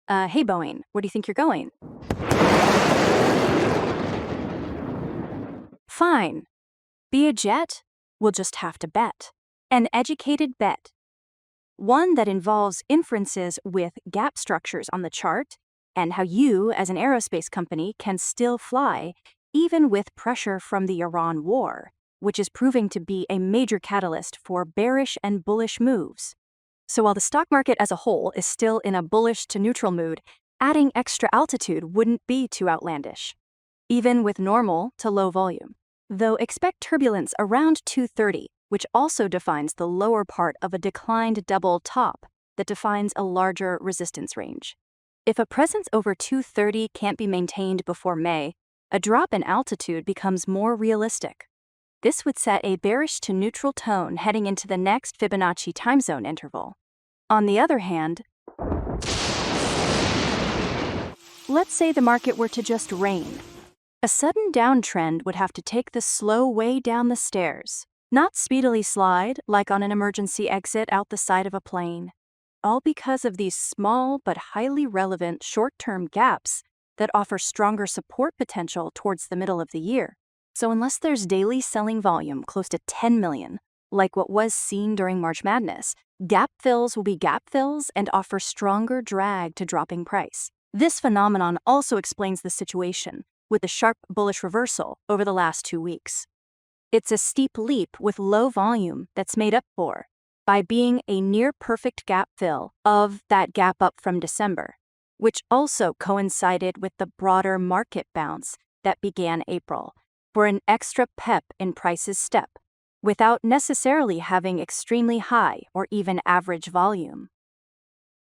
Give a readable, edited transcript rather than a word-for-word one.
Hey Boeing, where do you think you're going? Fine. Be a jet? We'll just have to bet. An educated bet. One that involves inferences with gap structures on the chart and how you, as an aerospace company, can still fly, even with pressure from the Iran war, which is proving to be a major catalyst for bearish and bullish moves. So while the stock market as a whole is still in a bullish to neutral mood, adding extra altitude wouldn't be too outlandish, even with normal to low volume. Though expect turbulence around 230, which also defines the lower part of a declined double top that defines a larger resistance range. If a presence over 230 can't be maintained before May, a drop in altitude becomes more realistic. This would set a bearish to neutral tone heading into the next Fibonacci time zone interval. On the other hand, let's say the market were to just rain. A sudden downtrend would have to take the slow way down the stairs, not speedily slide like on an emergency exit out the side of a plane, all because of these small but highly relevant short-term gaps that offer stronger support potential towards the middle of the year. So unless there's daily selling volume close to 10 million, like what was seen during March Madness, gap fills will be gap fills and offer stronger drag to dropping price. This phenomenon also explains the situation with the sharp bullish reversal over the last 2 weeks. It's a steep leap with low volume that's made up for by being a near-perfect gap fill of that gap up from December, which also coincided with the broader market bounce that began April, for an extra pep in price's step, without necessarily having extremely high or even average volume.